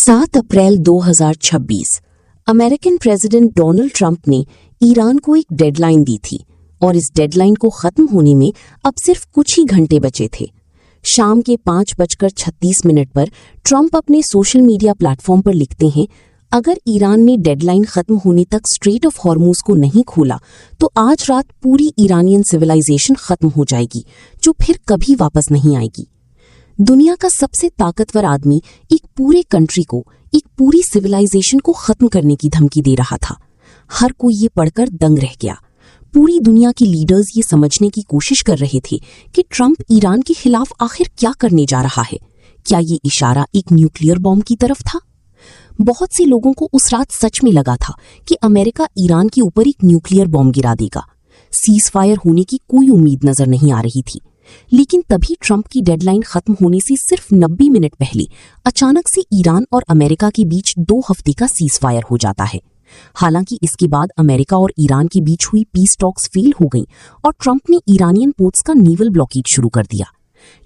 7 अप्रैल 2026 American president Donald Trump ने Iran को एक डेडलाइन दी थी और इस डेडलाइन को खत्म होने में अब सिर्फ कुछ ही घंटे बचे थे। शाम के 5:36 पर ट्रंप अपने सोशल मीडिया प्लेटफॉर्म पर लिखते हैं, अगर ईरान ने डेडलाइन खत्म होने तक स्ट्रेट ऑफ हॉर्मूज को नहीं खोला तो आज रात पूरी ईरानियन सिविलाइजेशन खत्म हो जाएगी, जो फिर कभी वापस नहीं आएगी। दुनिया का सबसे ताकतवर आदमी एक पूरे कंट्री को, एक पूरी सिविलाइजेशन को खत्म करने की धमकी दे रहा था। हर कोई ये पढ़कर दंग रह गया। पूरी दुनिया के लीडर्स ये समझने की कोशिश कर रहे थे कि ट्रंप ईरान के खिलाफ आखिर क्या करने जा रहा है। क्या ये इशारा एक न्यूक्लियर बॉम्ब की तरफ था? बहुत से लोगों को उस रात सच में लगा था कि अमेरिका ईरान के ऊपर एक न्यूक्लियर बॉम्ब गिरा देगा। सीज फायर होने की कोई उम्मीद नजर नहीं आ रही थी। लेकिन तभी ट्रंप की डेडलाइन खत्म होने से सिर्फ 90 मिनट पहले अचानक से ईरान और अमेरिका के बीच 2 हफ्ते का सीज फायर हो जाता है। हालांकि इसके बाद अमेरिका और ईरान के बीच हुई पीस टॉक्स फेल हो गईं और ट्रंप ने ईरानियन पोर्ट्स का नेवल ब्लॉकेज शुरू कर दिया।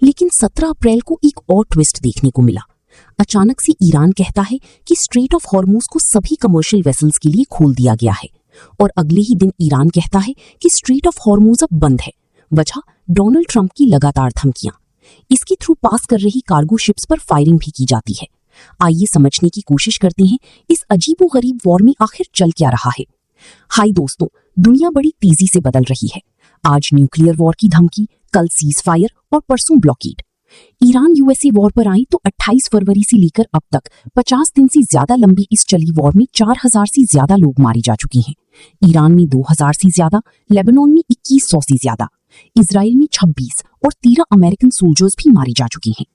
लेकिन 17 अप्रैल को एक और ट्विस्ट देखने को मिला। अचानक से ईरान कहता है कि स्ट्रेट ऑफ हॉर्मूज को सभी कमर्शियल वेसल्स के लिए खोल दिया गया है और अगले ही दिन ईरान कहता है कि स्ट्रेट ऑफ हॉर्मूज अब बंद है। वजह डोनाल्ड ट्रंप की लगातार धमकियां। इसके थ्रू पास कर रही कार्गो शिप्स पर फायरिंग भी की जाती है। आइए समझने की कोशिश करते हैं इस अजीबोगरीब वॉर में आखिर चल क्या रहा है। हाय दोस्तों, दुनिया बड़ी तेजी से बदल रही है। आज न्यूक्लियर वॉर की धमकी, कल सीज फायर और परसों ब्लॉकेड। ईरान यूएसए वॉर पर आई तो 28 फरवरी से लेकर अब तक 50 दिन से ज्यादा लंबी इस चली वॉर में 4000 से ज्यादा लोग मारे जा चुके हैं। ईरान में 2000 से ज्यादा, लेबनान में 2100 से ज्यादा, इजराइल में 26 और 13 अमेरिकन सोल्जर्स भी मारे जा चुके हैं।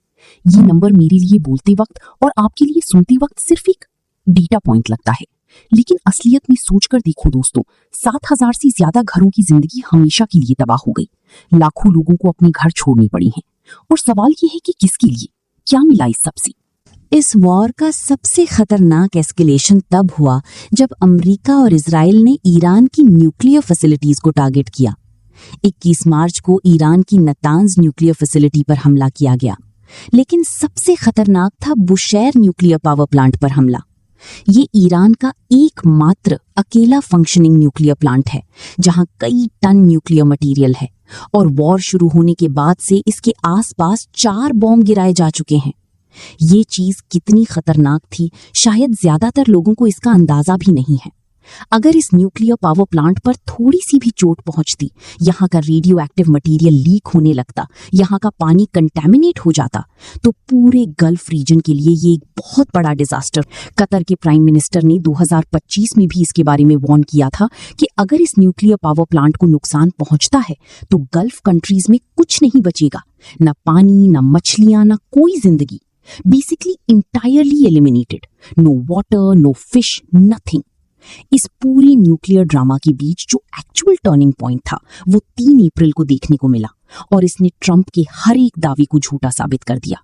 ये नंबर मेरे लिए बोलते वक्त और आपके लिए सुनते वक्त सिर्फ एक डेटा पॉइंट लगता है, लेकिन असलियत में सोचकर देखो दोस्तों, 7000 से ज्यादा घरों की जिंदगी हमेशा के लिए तबाह हो गई। लाखों लोगों को अपने घर छोड़ने पड़े हैं और सवाल ये है कि किसके लिए, क्या मिला इस सबसे? इस वॉर का सबसे खतरनाक एस्केलेशन तब हुआ जब अमेरिका और इजराइल ने ईरान की न्यूक्लियर फैसिलिटीज को टारगेट किया। 21 मार्च को ईरान की नतांज न्यूक्लियर फैसिलिटी पर हमला किया गया, लेकिन सबसे खतरनाक था बुशैर न्यूक्लियर पावर प्लांट पर हमला। ये ईरान का एकमात्र अकेला फंक्शनिंग न्यूक्लियर प्लांट है जहां कई टन न्यूक्लियर मटेरियल है और वॉर शुरू होने के बाद से इसके आसपास 4 बॉम्ब गिराए जा चुके हैं। ये चीज कितनी खतरनाक थी, शायद ज्यादातर लोगों को इसका अंदाजा भी नहीं है। अगर इस न्यूक्लियर पावर प्लांट पर थोड़ी सी भी चोट पहुंचती, यहाँ का रेडियो एक्टिव मटेरियल लीक होने लगता, यहाँ का पानी कंटेमिनेट हो जाता, तो पूरे गल्फ रीजन के लिए ये एक बहुत बड़ा डिजास्टर। कतर के प्राइम मिनिस्टर ने 2025 में भी इसके बारे में वार्न किया था कि अगर इस न्यूक्लियर पावर प्लांट को नुकसान पहुंचता है तो गल्फ कंट्रीज में कुछ नहीं बचेगा, न पानी, न मछलियां, न कोई जिंदगी। Basically entirely eliminated, no water, no fish, nothing. इस पूरी न्यूक्लियर ड्रामा के बीच जो एक्चुअल टर्निंग पॉइंट था वो 3 अप्रैल को देखने को मिला और इसने ट्रंप के हर एक दावे को झूठा साबित कर दिया।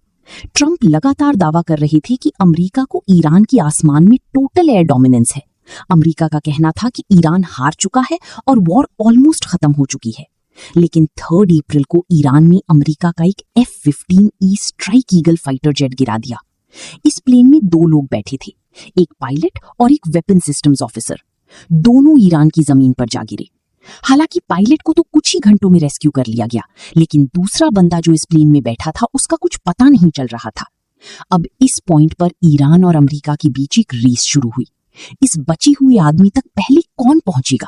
ट्रंप लगातार दावा कर रहे थे कि अमेरिका को ईरान के आसमान में टोटल एयर डोमिनेंस है। अमेरिका का कहना था कि ईरान हार चुका है और वॉर ऑलमोस्ट खत्म हो चुकी है। लेकिन 3 अप्रैल को ईरान ने अमेरिका का एक F-15E strike eagle fighter jet गिरा दिया। इस प्लेन में 2 लोग बैठे थे, एक पायलट और एक वेपन सिस्टम्स ऑफिसर। दोनों ईरान की जमीन पर जा गिरे। हालांकि पायलट को तो कुछ ही घंटों में रेस्क्यू कर लिया गया, लेकिन दूसरा बंदा जो इस प्लेन में बैठा था उसका कुछ पता नहीं चल रहा था। अब इस पॉइंट पर ईरान और अमेरिका के बीच एक रेस शुरू हुई। इस बचे हुए आदमी तक पहले कौन पहुंचेगा?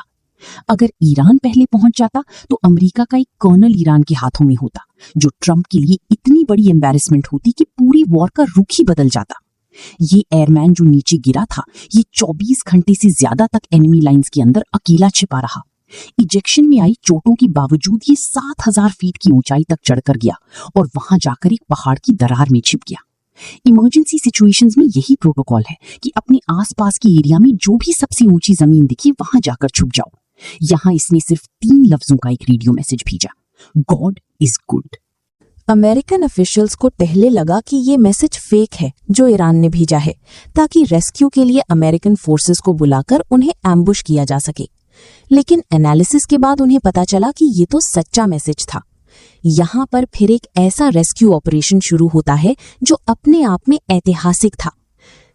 अगर ईरान पहले पहुंच जाता तो अमेरिका का एक कर्नल ईरान के हाथों में होता, जो ट्रंप के लिए इतनी बड़ी एम्बैरेसमेंट होती कि पूरी वॉर का रुख ही बदल जाता। ये एयरमैन जो नीचे गिरा था, ये 24 घंटे से ज्यादा तक एनिमी लाइंस के अंदर अकेला छिपा रहा। इजेक्शन में आई चोटों के बावजूद ये 7000 फीट की ऊंचाई तक चढ़कर गया और वहां जाकर एक पहाड़ की दरार में छिप गया। इमरजेंसी सिचुएशंस में यही प्रोटोकॉल है कि अपने आसपास के एरिया में जो भी सबसे ऊंची जमीन दिखे वहां जाकर छुप जाओ। यहां इसने सिर्फ 3 लफ्जों का एक रेडियो मैसेज भेजा, God is good. American officials को पहले लगा कि ये मैसेज फेक है जो ईरान ने भेजा है, ताकि रेस्क्यू के लिए अमेरिकन फोर्सेस को बुलाकर उन्हें एम्बुश किया जा सके। लेकिन एनालिसिस के बाद उन्हें पता चला कि ये तो सच्चा मैसेज था। यहाँ पर फिर एक ऐसा रेस्क्यू ऑपरेशन शुरू होता है जो अपने आप में ऐतिहासिक था।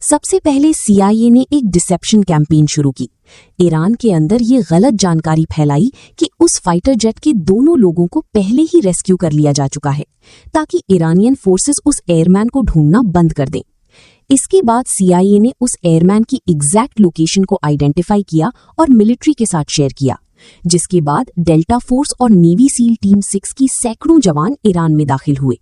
सबसे पहले CIA ने एक डिसेप्शन कैंपेन शुरू की। ईरान के अंदर ये गलत जानकारी फैलाई कि उस फाइटर जेट के दोनों लोगों को पहले ही रेस्क्यू कर लिया जा चुका है, ताकि ईरानियन फोर्सेस उस एयरमैन को ढूंढना बंद कर दें। इसके बाद CIA ने उस एयरमैन की एग्जैक्ट लोकेशन को आइडेंटिफाई किया और मिलिट्री के साथ शेयर किया, जिसके बाद डेल्टा फोर्स और नेवी सील टीम 6 की सैकड़ों जवान ईरान में दाखिल हुए।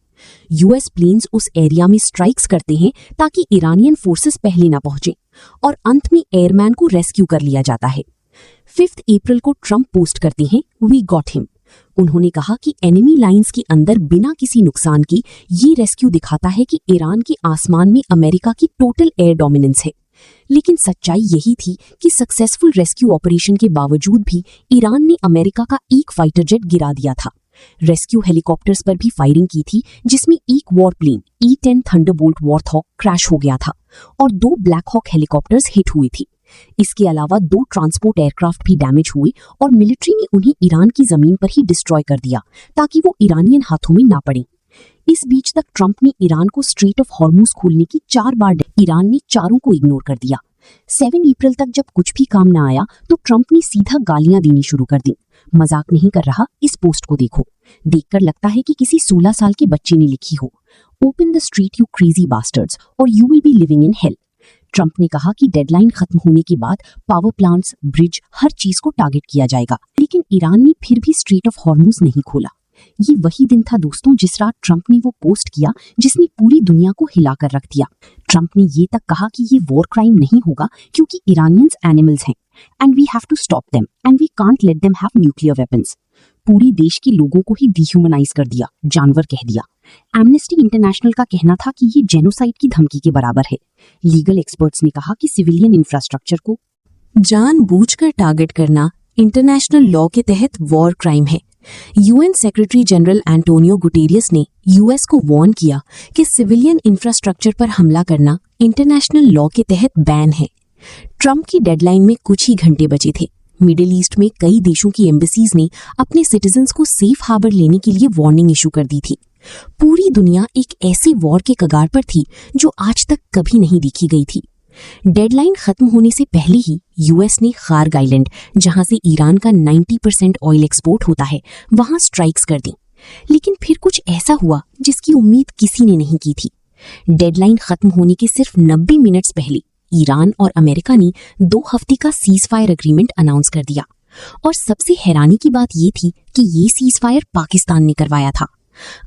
US प्लेन्स उस एरिया में स्ट्राइक्स करते हैं ताकि ईरानियन फोर्सेस पहले ना पहुंचे, और अंत में एयरमैन को रेस्क्यू कर लिया जाता है। 5 अप्रैल को ट्रंप पोस्ट करते हैं, वी गॉट हिम। उन्होंने कहा कि एनिमी लाइंस के अंदर बिना किसी नुकसान की ये रेस्क्यू दिखाता है कि ईरान के आसमान में अमेरिका की टोटल एयर डोमिनेंस है। लेकिन सच्चाई यही थी कि सक्सेसफुल रेस्क्यू ऑपरेशन के बावजूद भी ईरान ने अमेरिका का एक फाइटर जेट गिरा दिया था। रेस्क्यू हेलीकॉप्टर्स पर भी फायरिंग की थी, जिसमें एक war plane E-10 thunderbolt warthog crash हो गया था और 2 ब्लैक हॉक हेलीकॉप्टर्स हिट हुई थी। इसके अलावा 2 ट्रांसपोर्ट एयरक्राफ्ट भी डैमेज हुए और मिलिट्री ने उन्हें ईरान की जमीन पर ही डिस्ट्रॉय कर दिया ताकि वो ईरानियन हाथों में ना पड़े। इस बीच तक ट्रंप ने ईरान को स्ट्रेट ऑफ हॉर्मुज खोलने की 4 बार ईरान ने चारों को इग्नोर कर दिया। 7 अप्रैल तक जब कुछ भी काम ना आया तो ट्रंप ने सीधा गालियां देनी शुरू कर दी। मजाक नहीं कर रहा, इस पोस्ट को देखो। देखकर लगता है कि किसी 16 साल के बच्चे ने लिखी हो। Open the street you crazy bastards और you will be living in hell. Trump ने कहा कि डेडलाइन खत्म होने के बाद पावर प्लांट्स, ब्रिज, हर चीज को टारगेट किया जाएगा, लेकिन ईरान ने फिर भी स्ट्रेट ऑफ हॉर्मुज नहीं खोला। ये वही दिन था दोस्तों जिस रात ट्रंप ने वो पोस्ट किया जिसने पूरी दुनिया को हिलाकर रख दिया। ट्रंप ने ये तक कहा कि ये वॉर क्राइम नहीं होगा क्योंकि ईरानियंस एनिमल्स हैं and we have to stop them and we can't let them have nuclear weapons. पूरे देश के लोगों को ही डिह्यूमनाइज कर दिया, जानवर कह दिया। एमनेस्टी इंटरनेशनल का कहना था कि ये जेनोसाइड की धमकी के बराबर है। लीगल एक्सपर्ट्स ने कहा कि सिविलियन इंफ्रास्ट्रक्चर को जानबूझकर टारगेट करना इंटरनेशनल लॉ के तहत वॉर क्राइम है। UN सेक्रेटरी जनरल एंटोनियो गुटेरियस ने US को वार्न किया कि सिविलियन इंफ्रास्ट्रक्चर पर हमला करना इंटरनेशनल लॉ के तहत बैन है। ट्रंप की डेडलाइन में कुछ ही घंटे बचे थे। मिडिल ईस्ट में कई देशों की एम्बेसीज ने अपने सिटीजन्स को सेफ हार्बर लेने के लिए वार्निंग इशू कर दी थी। पूरी दुनिया एक ऐसे वॉर के कगार पर थी जो आज तक कभी नहीं देखी गई थी। डेडलाइन खत्म होने से पहले ही US ने खार्ग आइलैंड, जहां से ईरान का 90% ऑयल एक्सपोर्ट होता है, वहां स्ट्राइक्स कर दी। लेकिन फिर कुछ ऐसा हुआ जिसकी उम्मीद किसी ने नहीं की थी। डेडलाइन खत्म होने के सिर्फ 90 मिनट्स पहले ईरान और अमेरिका ने 2 हफ्ते का सीज फायर एग्रीमेंट अनाउंस कर दिया। और सबसे हैरानी की बात ये थी कि ये सीज फायर पाकिस्तान ने करवाया था।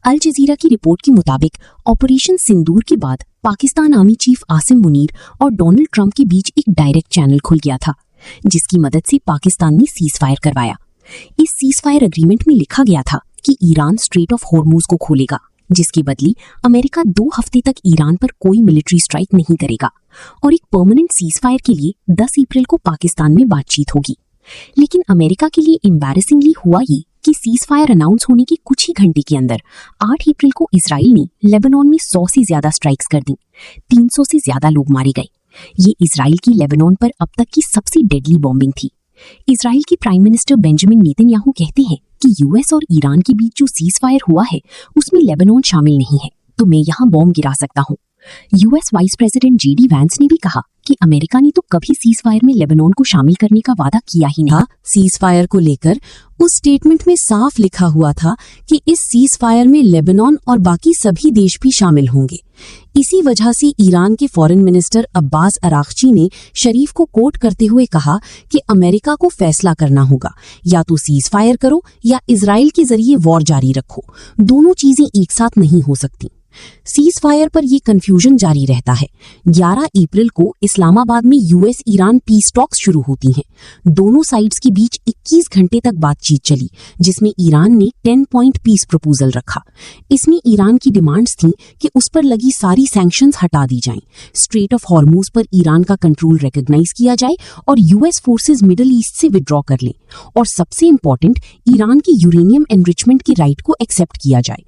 अल जजीरा की रिपोर्ट के मुताबिक ऑपरेशन सिंदूर के बाद पाकिस्तान आर्मी चीफ आसिम मुनीर और डोनाल्ड ट्रंप के बीच एक डायरेक्ट चैनल खुल गया था, जिसकी मदद से पाकिस्तान ने सीज फायर करवाया। इस सीज फायर एग्रीमेंट में लिखा गया था कि ईरान स्ट्रेट ऑफ हॉर्मुज को खोलेगा, जिसके बदले अमेरिका 2 हफ्ते तक ईरान पर कोई मिलिट्री स्ट्राइक नहीं करेगा और एक परमानेंट सीज फायर के लिए 10 अप्रैल को पाकिस्तान में बातचीत होगी। लेकिन अमेरिका के लिए एम्बैरेसिंगली हुआ ये कि सीज फायर अनाउंस होने के कुछ ही घंटे के अंदर 8 अप्रैल को इजराइल ने लेबनान में 100 से ज्यादा स्ट्राइक्स कर दी। 300 से ज्यादा लोग मारे गए। ये इजराइल की लेबनान पर अब तक की सबसे डेडली बॉम्बिंग थी। इजराइल के प्राइम मिनिस्टर बेंजामिन नेतन्याहू कहते हैं कि US और ईरान के बीच जो सीज फायर हुआ है उसमें लेबनान शामिल नहीं है, तो मैं यहाँ बॉम्ब गिरा सकता हूँ। US vice president JD Vance ने भी कहा कि अमेरिका ने तो कभी सीज फायर में लेबनान को शामिल करने का वादा किया ही नहीं। सीज फायर को लेकर उस स्टेटमेंट में साफ लिखा हुआ था कि इस सीज फायर में लेबनान और बाकी सभी देश भी शामिल होंगे। इसी वजह से ईरान के फॉरेन मिनिस्टर अब्बास अरागची ने शरीफ को कोट करते हुए कहा कि अमेरिका को फैसला करना होगा, या तो सीज फायर करो या इजराइल के जरिए वॉर जारी रखो। दोनों चीजें एक साथ नहीं हो सकती। सीज फायर पर यह कंफ्यूजन जारी रहता है। 11 अप्रैल को इस्लामाबाद में US ईरान पीस टॉक्स शुरू होती हैं। दोनों साइड्स के बीच 21 घंटे तक बातचीत चली, जिसमें ईरान ने 10 पॉइंट पीस प्रपोजल रखा। इसमें ईरान की डिमांड्स थी कि उस पर लगी सारी सैंक्शंस हटा दी जाएं, स्ट्रेट ऑफ हॉर्मुज पर ईरान का कंट्रोल रिकॉग्नाइज किया जाए और US फोर्सेज मिडिल ईस्ट से विड्रॉ कर लें, और सबसे इंपॉर्टेंट, ईरान की यूरेनियम एनरिचमेंट की राइट को एक्सेप्ट किया जाए।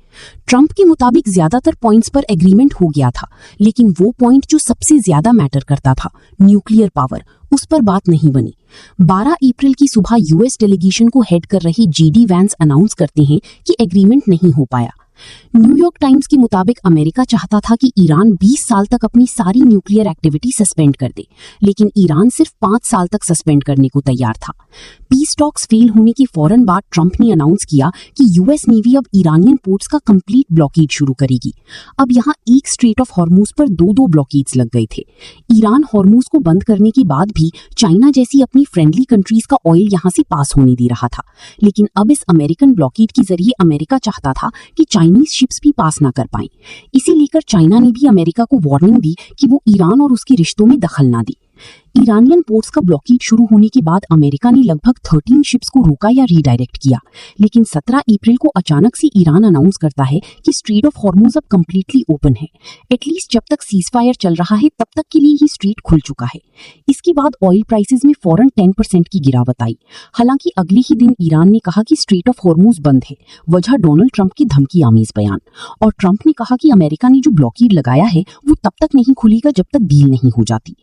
ट्रंप के मुताबिक ज्यादातर पॉइंट्स पर एग्रीमेंट हो गया था, लेकिन वो पॉइंट जो सबसे ज्यादा मैटर करता था, न्यूक्लियर पावर, उस पर बात नहीं बनी। 12 अप्रैल की सुबह US डेलीगेशन को हेड कर रहे JD वैंस अनाउंस करते हैं कि एग्रीमेंट नहीं हो पाया। न्यूयॉर्क टाइम्स के मुताबिक अमेरिका चाहता था कि ईरान 20 साल तक अपनी सारी न्यूक्लियर एक्टिविटी सस्पेंड कर दे, लेकिन ईरान सिर्फ 5 साल तक सस्पेंड करने को तैयार था। पीस टॉक्स फेल होने की फौरन बाद ट्रंप ने अनाउंस किया कि यूएस नेवी अब ईरानियन पोर्ट्स का कंप्लीट ब्लॉकेड शुरू करेगी। अब यहाँ एक स्ट्रेट ऑफ हॉर्मूज पर दो ब्लॉकेड्स लग गए थे। ईरान हॉर्मूज को बंद करने के बाद भी चाइना जैसी अपनी फ्रेंडली कंट्रीज का ऑयल यहाँ से पास होने दे रहा था, लेकिन अब इस अमेरिकन ब्लॉकेड के जरिए अमेरिका चाहता था कि चाइनीज शिप्स भी पास ना कर पाएं। इसी लेकर चाइना ने भी अमेरिका को वार्निंग दी कि वो ईरान और उसके रिश्तों में दखल ना दे। ईरानियन पोर्ट्स का ब्लॉकेड शुरू होने के बाद अमेरिका ने लगभग 13 शिप्स को रोका या रीडायरेक्ट किया, लेकिन 17 अप्रैल को अचानक से ईरान अनाउंस करता है कि स्ट्रेट ऑफ हॉर्मूज अब कंप्लीटली ओपन है। एटलीस्ट जब तक सीजफायर चल रहा है तब तक के लिए ये स्ट्रेट खुल चुका है। इसके बाद ऑयल प्राइसेस में फौरन 10% की गिरावट आई। हालांकि अगले ही दिन ईरान ने कहा कि स्ट्रेट ऑफ हॉर्मूज बंद है, वजह डोनाल्ड ट्रंप की धमकी आमेज बयान। और ट्रंप ने कहा कि अमेरिका ने जो ब्लॉकेड लगाया है वो तब तक नहीं खुलेगा जब तक डील नहीं हो जाती।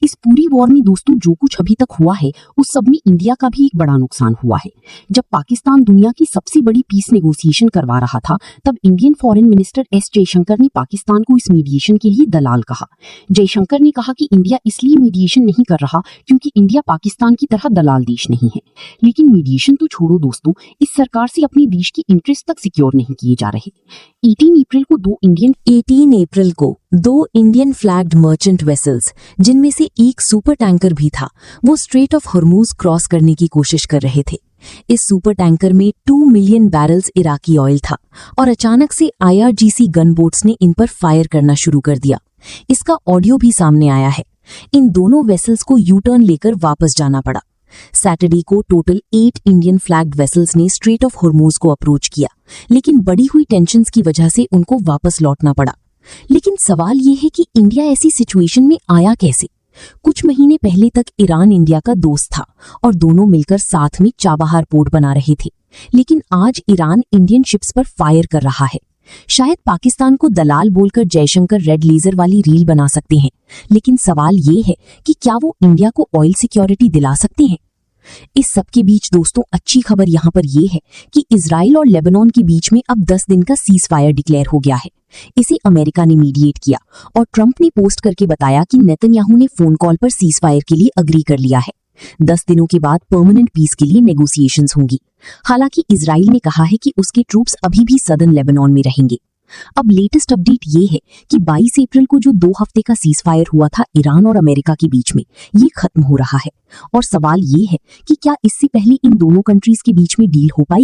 इस पूरी वॉर में दोस्तों जो कुछ अभी तक हुआ है उस सब में इंडिया का भी एक बड़ा नुकसान हुआ है। जब पाकिस्तान दुनिया की सबसे बड़ी पीस नेगोशिएशन करवा रहा था तब Indian foreign minister S Jaishankar ने पाकिस्तान को इस मीडिएशन के लिए दलाल कहा। जयशंकर ने कहा कि इंडिया इसलिए मीडिएशन नहीं कर रहा क्योंकि इंडिया पाकिस्तान की तरह दलाल देश नहीं है। लेकिन मीडिएशन तो छोड़ो दोस्तों, इस सरकार से अपने देश की इंटरेस्ट तक सिक्योर नहीं किए जा रहे। 18 अप्रैल को दो इंडियन फ्लैग्ड मर्चेंट वेसल्स, जिनमें से एक सुपर टैंकर भी था, वो स्ट्रेट ऑफ हॉर्मूज क्रॉस करने की कोशिश कर रहे थे। इस सुपर टैंकर में 2 मिलियन बैरल्स इराकी ऑयल था और अचानक से IRGC गन बोट्स ने इन पर फायर करना शुरू कर दिया। इसका ऑडियो भी सामने आया है। इन दोनों वेसल्स को यू टर्न लेकर वापस जाना पड़ा। सैटरडे को टोटल 8 इंडियन फ्लैग्ड वेसल्स ने स्ट्रेट ऑफ हॉर्मूज को अप्रोच किया, लेकिन बढ़ी हुई टेंशन्स की वजह से उनको वापस लौटना पड़ा। लेकिन सवाल ये है कि इंडिया ऐसी सिचुएशन में आया कैसे? कुछ महीने पहले तक ईरान इंडिया का दोस्त था और दोनों मिलकर साथ में चाबहार पोर्ट बना रहे थे, लेकिन आज ईरान इंडियन शिप्स पर फायर कर रहा है। शायद पाकिस्तान को दलाल बोलकर जयशंकर रेड लेजर वाली रील बना सकते हैं, लेकिन सवाल ये है कि क्या वो इंडिया को ऑयल सिक्योरिटी दिला सकते हैं? इस सब के बीच दोस्तों अच्छी खबर यहाँ पर यह है कि इजराइल और लेबनान के बीच में अब 10 दिन का सीज फायर डिक्लेयर हो गया है। इसे अमेरिका ने मीडिएट किया और ट्रंप ने पोस्ट करके बताया कि नेतन्याहू ने फोन कॉल पर सीज फायर के लिए अग्री कर लिया है। 10 दिनों के बाद परमानेंट पीस के लिए नेगोशिएशंस होंगी। हालांकि इजराइल ने कहा है कि उसके ट्रूप्स अभी भी सदर्न लेबनान में रहेंगे। अब लेटेस्ट अपडेट ये है कि 22 अप्रैल को जो 2 हफ्ते का सीज फायर हुआ था ईरान और अमेरिका के बीच में, ये खत्म हो रहा है। और सवाल ये है कि क्या इससे पहले इन दोनों कंट्रीज के बीच में डील हो पाई?